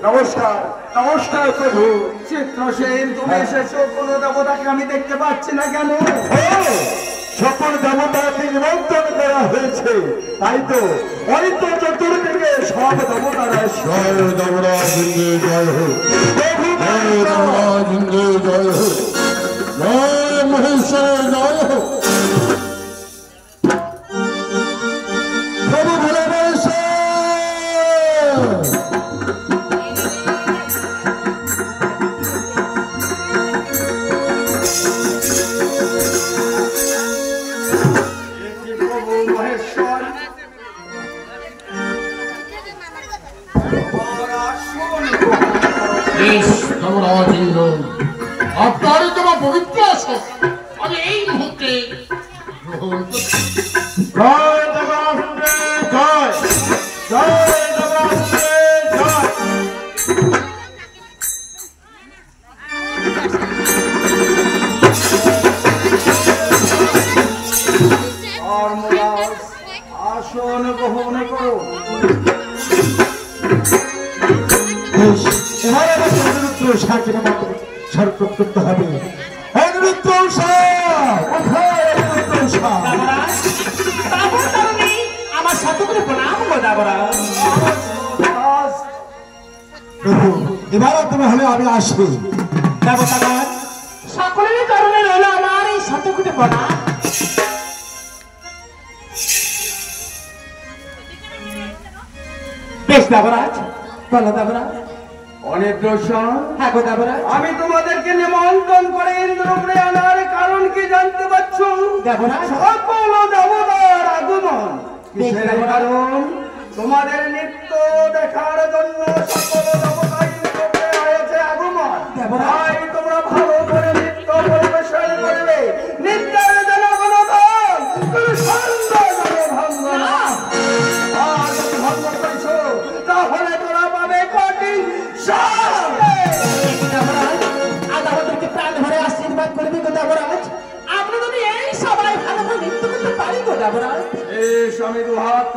নমস্কার নমস্কার প্রভু। চিত্রসেন, তুমি এসেছো, কোনো দেবতাকে আমি দেখতে পাচ্ছি না কেন? সকল দেবতাকে নিমন্ত্রণ করা হয়েছে, তাই তো ওই তো চতুর্দিকে সব দেবতারা। জয় দেবরাজ ইন্দ্র জয় হোক, জয় দেবরাজ ইন্দ্র জয় হোক, জয় মহেশ্বর জয় হোক। প্রভু ভালোবাসে আপনার তোমার পবিত্র আসন আমি এই মুহূর্তে গ্রহণ করছি। জয় দেবাসুরে জয়, জয় দেবাসুরে জয়। ধর্মরাজ, আসন গ্রহণ করো। এবারে অনুরুদ্র সাহায্যের মতো সর্বত করতে হবে। অনুরুদ্র আমার সাথে করে প্রণাম গো দেবরাজ। প্রভু এবার তুমি হলে আমি আসবি। দেবতাগণ, সকলের কারণে রইল আমার এই শতকোটি প্রণাম। বেশ দেবরাজ, বলো দেবরাজ। অনেক হ্যাঁ গো দেবরাজ, আমি তোমাদেরকে নিমন্ত্রণ করে ইন্দ্রপুরে আনার কারণ কি জানতে পারছো? দেবরাজ, সকল দেবতার আগমন। কিসের কারণ? তোমাদের নৃত্য দেখার জন্য সকল দেবতা ইন্দ্রপুরে হয়েছে আগমন। তাই তোমরা ভালো করে নৃত্য পরিবেশন করবে। নৃত্যের যেন কোনো দল, কোনো সন্দেহ যেন ভঙ্গ না। আর যদি ভঙ্গ করছো তাহলে তোরা পাবে কঠিন শাস্তি। আজ আমাদেরকে প্রাণ ভরে আশীর্বাদ করবি গো দেবরাজ। আমরা যদি এই সবাই ভালো করে নৃত্য করতে পারি গো দেবরাজ। এই স্বামী দুহাত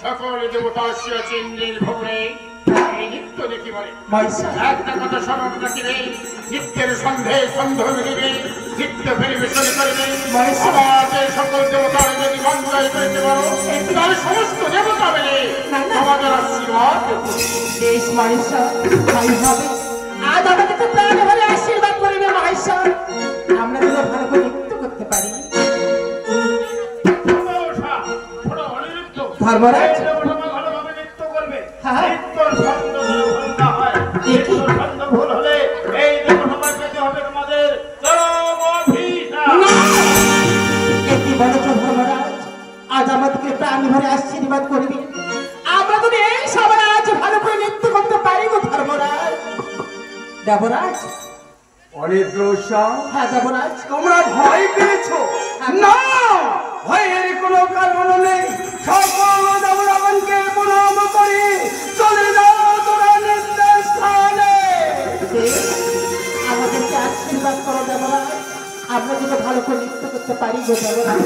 সকল দেবতা আসিয়াছে ইন্দ্রের ভবনে এই নৃত্য দেখিবারে। একটা কথা স্মরণ রাখিবে, নিত্যের সন্ধে সন্ধ্যা মিলিবে, নিত্য পরিবেশন করবে। আমাদের সকল দেবতার যদি বন্ধয় করতে পারো তাহলে সমস্ত দেবতা মিলে আমাদের আশীর্বাদ দেশ মহেশ্বর ভাই হবে। আজ আমাদেরকে প্রাণ ভরে আশীর্বাদ করবে মহেশ্বর। আমরা যদি ভালো করে নৃত্য করতে পারি। ধর্মরাজ, ভালোভাবে নৃত্য করবে। হ্যাঁ, নৃত্যর ছন্দ ভুল না হয়, নৃত্যর ছন্দ ভুল হলে এই দেবসভায় পেতে হবে তোমাদের চরম অভিশাপ। একটি বড় ধর্মরাজ, আজ আমাদেরকে প্রাণ ভরে আশীর্বাদ করবি। আমরা যদি এই সবাই আজ ভালো করে নৃত্য করতে পারি গো ধর্মরাজ। দেবরাজ, অনিদ্র হ্যাঁ দেবরাজ, তোমরা ভয় পেয়েছো না? ভয়ের কোনো কারণ নেই। সকল দেবতাগণকে প্রণাম করে চলে যাও তোরা নির্দেশ স্থানে। আমাদেরকে আশীর্বাদ করো দেবরাজ। আমরা যদি ভালো করে নৃত্য করতে পারি গো দেবরাজ।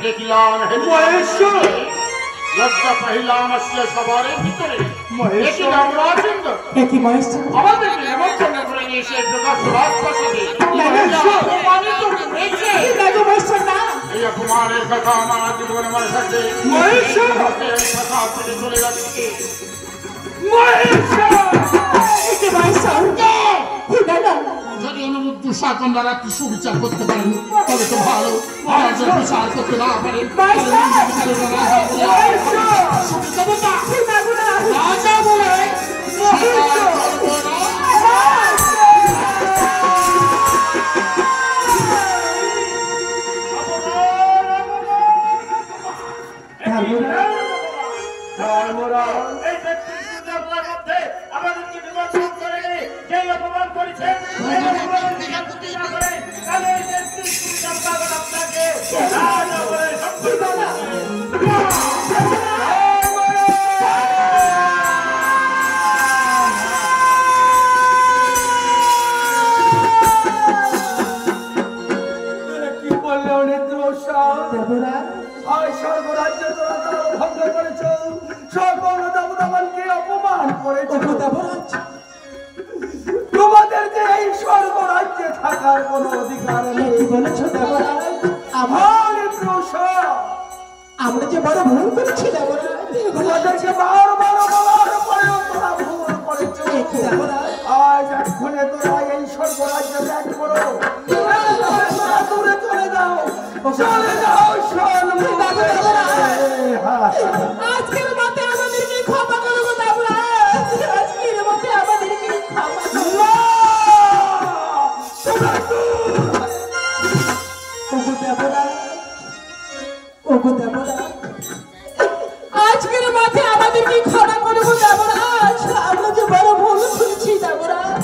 দেখিলাম লজ্জা পাইলাম আসলে সবার ভিতরে আমাদেরকে নিমন্ত্রণ করে নিয়ে এসে প্রকাশ রাজপ্রাসাদে এই অপমানের কথা আমার জীবনে আমার সাথে কথা থেকে চলে যাচ্ছে। অনুরুদ্ধ শাসন দ্বারা আপনি সুবিচার করতে পারেন, তবে তো ভালো। মহারাজের বিচার করতে না পারেন রাজা বলে আমাদেরকে বিমর্শন করে যে অপমান করেছে আপনাকে কি বললে অনিদ্র স্বর্গরাজ্য তোরা তারা ভঙ্গ করেছ, সকল দেবতাবানকে অপমান করেছ। তোমাদের যে এই স্বর্গরাজ্যে থাকার কোনো অধিকার নেই বলেছ দেবরাজ। আমার আমরা যে বড় ভুল করেছি দেবরাজ, তোমাদেরকে বারবার বলার পরেও তোরা ভুল করেছ দেবরাজ। আজ এক্ষণে তোরা এই স্বর্গরাজ্য ত্যাগ করো, দূরে চলে যাও, চলে যাও। আজকের মতে আমাদেরকে ক্ষমা করো গো দেবরাজ, আজকের মতে আমাদেরকে ক্ষমা করো। ওগো দেবরাজ, ওগো দেবরাজ, আজকের মতে আমাদেরকে ক্ষমা করো গো দেবরাজ, আমরা যে বড় ভুল করেছি দেবরাজ।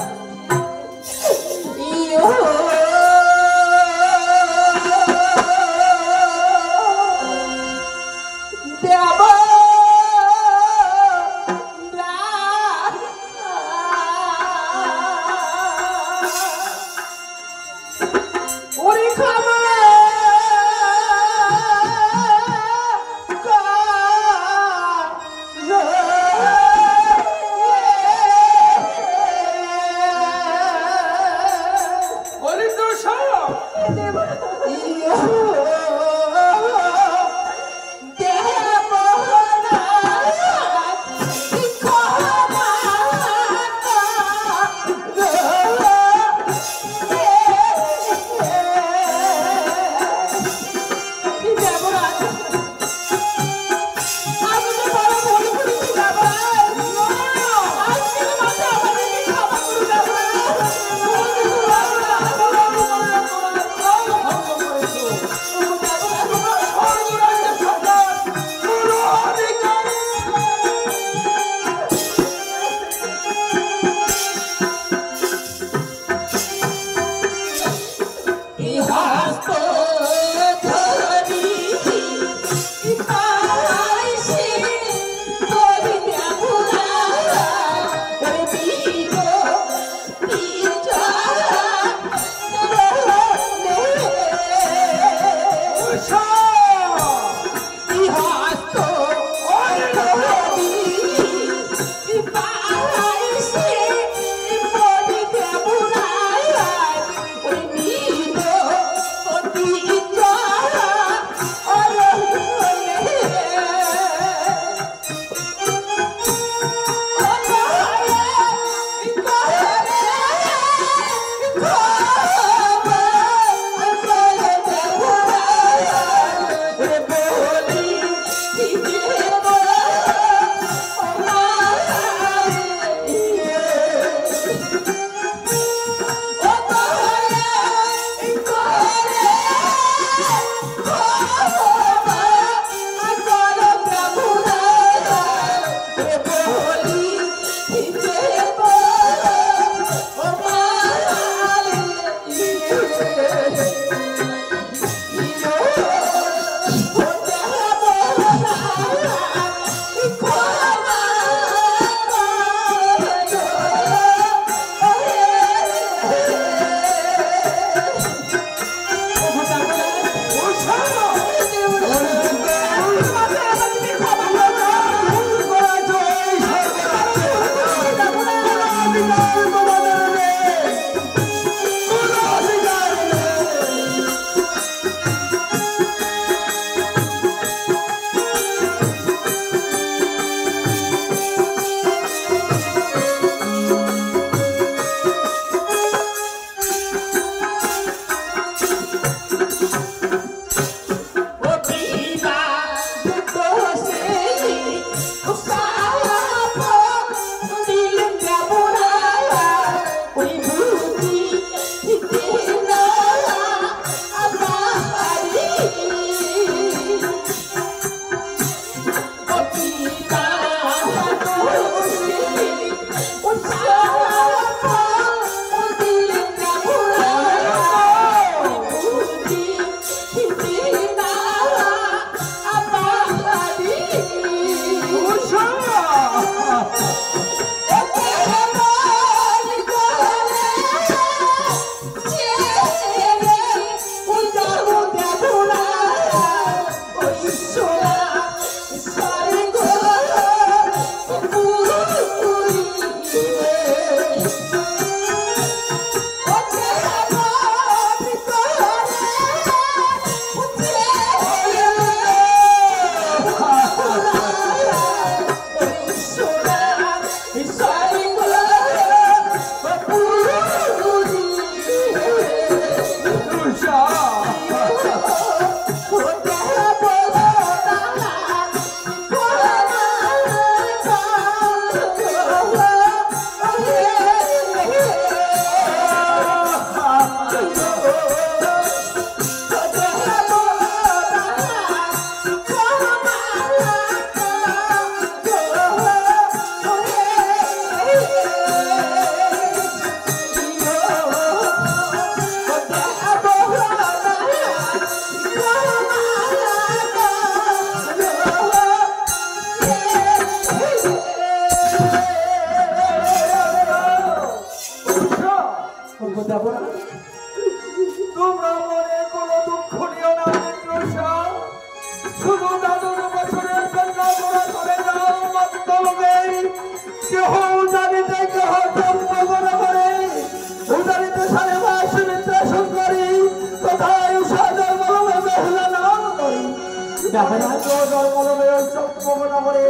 জলকলমে চক্ষুমনা করে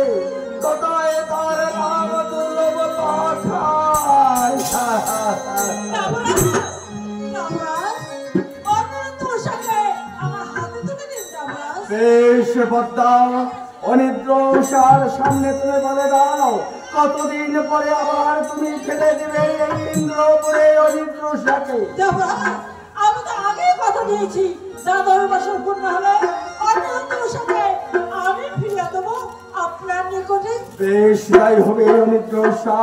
তথায় তার নাম দুর্লভ পাঠায়। বেশ পদ্মা, অনিদ্রসার সামনে তুমি বলে দাও কতদিন পরে আবার তুমি ফেলে দিবে এই ইন্দ্রপুরে অনিদ্রসাকে? আমি তো আগে কথা দিয়েছি, দাদার বাসন পূর্ণ হলে অনিদ্রসাকে আমি ফিরিয়ে দেবো আপনার নিকটে। বেশ তাই হবে অনিদ্রসা,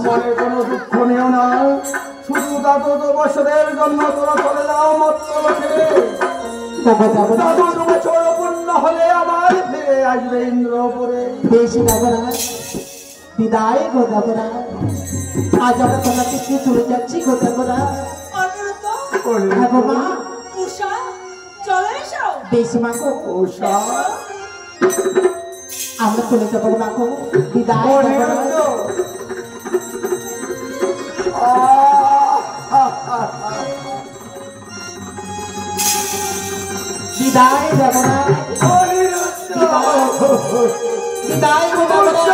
মনে কোনো দুঃখ নেও না, শুধু দাদু বছরের জন্য তোরা চলে যাও মত্তল ছেড়ে। দাদু বছর পূর্ণ হলে আবার ফিরে আসবে ইন্দ্রপুরে। বেশি দেবরাজ বিদায় গো দেবরাজ, আজ আমরা তোমাকে কি চলে যাচ্ছি গো দেবরাজ। মা উষা চলে এসো। বেশি মা গো উষা আমরা চলে যাবো মা গো, বিদায় দেবরাজ। বিদায় দেবরাজ, বিদায় গো দেবরাজ।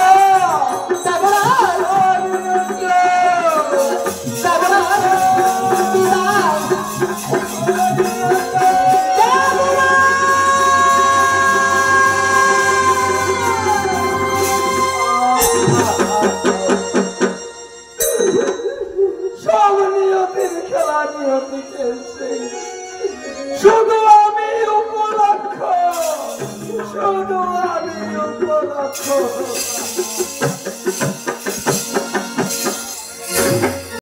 সব নিয়তির খেলা নিয়তি খেলছে, শুধু আমি উপলক্ষ, শুধু আমি উপলক্ষ।